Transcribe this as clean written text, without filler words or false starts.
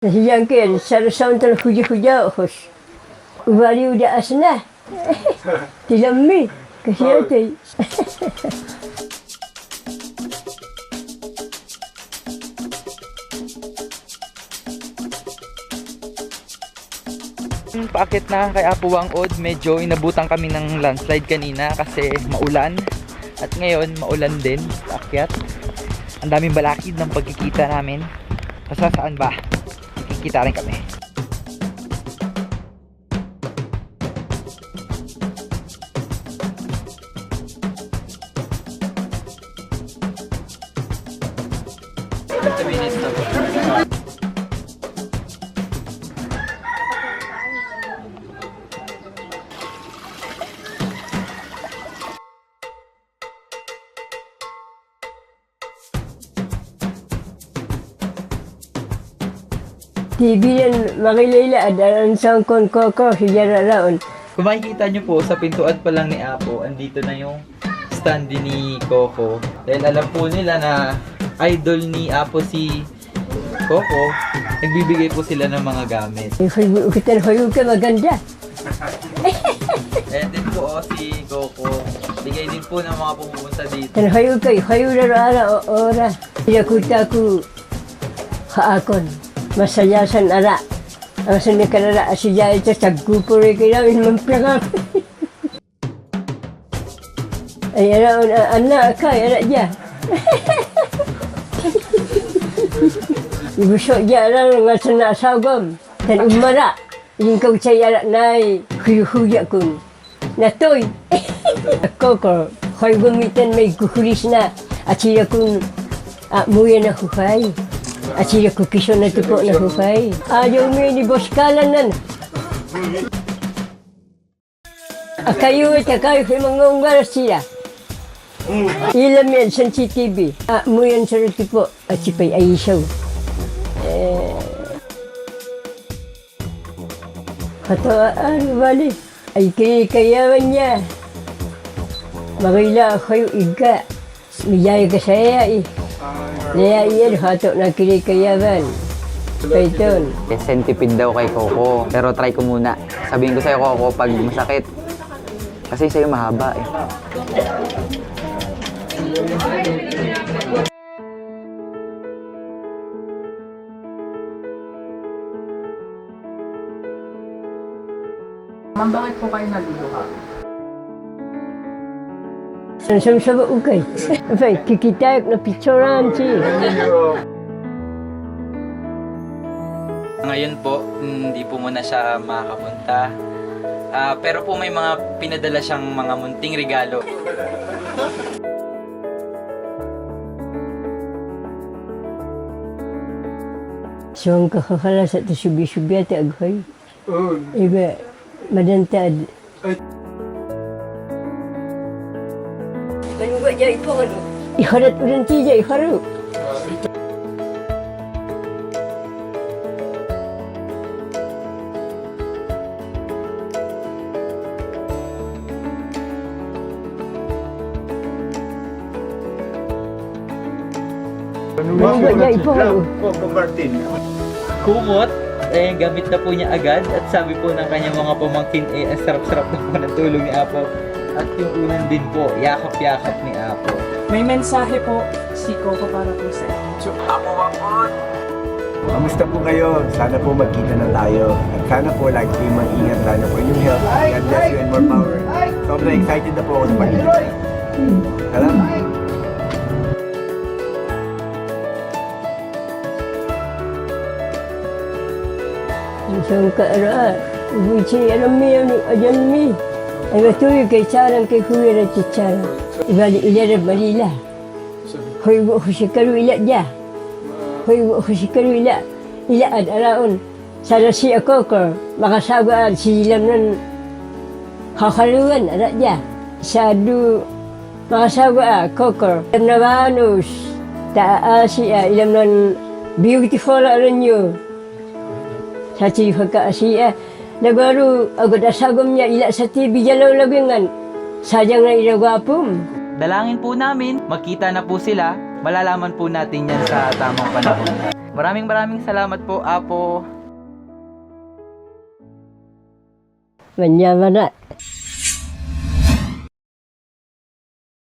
Nasiyan kaya, sarasawan talang huja-huja hos. Ubali udah asna. Tilami. Kasi ate. Paakit na kay Apo Wangod, medyo inabutan kami ng landslide kanina kasi maulan. At ngayon, maulan din, paakyat. Ang daming balakid ng pagkikita namin. Basta saan ba? Kikita rin kami. Tibilan makilala adalan sang kon koko hijara raon. Kung makikita nyo po sa pintuan pa lang ni Apo, andito na yung stand din ni Coco. Dahil alam po nila na idol ni Apo si Coco, nagbibigay po sila ng mga gamit. Kita hoyo ka maganda. Ayan din po si Coco. Bigay din po ng mga pumupunta dito. Tan hoyo na ara ora. Yakuta ku haakon. Masayasan ara. Ang sanikarara asya ito sa gupure kaya mamplangan. Ay ara anak ka ara dia. Ibu sok jarang ngasana sagam dan umara. Yung kau caya nai huya kun. Natoy. Koko hoy gumitan may kukulis na atira kun muya na hufay. Atira ko kiso na tupo na hufay. Ayaw mo ni boskalan nan. Akayo at akayo kay mga unggar sila. Ilam yan sensitive. Mo yan sa tupo at sipay ayaw. Kataan bali. Ay kayawan niya. Magila kayo iga. Miyaya ka saya eh. Kaya iyan, hato na kinikayaban. Paiton. Centipede daw kay Coco. Pero try ko muna. Sabihin ko sa'yo, Coco, pag masakit. Kasi sa'yo mahaba eh. Ma'am, bakit po kayo naluluha? Sama-sama ukay. Abay, kikitayok na picturean siya. Ngayon po, hindi po muna siya makakapunta. Pero po may mga pinadala siyang mga munting regalo. So, ang kakakala sa ito subi-subi at aghoy. Iba, madantad. Manuga dyan po ano? Iharat ulan tiya, iharu. Manuga dyan po ano? Kumot, gamit na po niya agad at sabi po ng kanyang mga pamangkin, ang sarap-sarap na po ng tulong ni Apo. At yung unan din po, yakap-yakap ni Apo. May mensahe po si Coco para po sa inyo. Apo Wangod! Kamusta po kayo? Sana po magkita na tayo. At sana po lagi kayong mag-ingat lalo po inyong health. God bless you and more power. Sobrang excited na po ako sa pagkita. Alam? Isang kaara, ubuchi alam mi ano ajan mi. Ay matuloy kay charang kay huwira chichara. Ibali ilarab malila. Hoy wo husikaru ila dia. Hoy wo husikaru ila. Ila ad araon. Sana si ako ko makasagaan si ilam nan hakaluan ada dia. Sadu makasaga ako. Nabanus taasi ilam nan beautiful aranyo. Sa chifaka siya. Nagaru agad asagom niya ila sa TV jalaw labingan. Sayang na ilagwapom. Dalangin po namin, makita na po sila, malalaman po natin yan sa tamang panahon. Maraming salamat po, Apo. Manyaman na.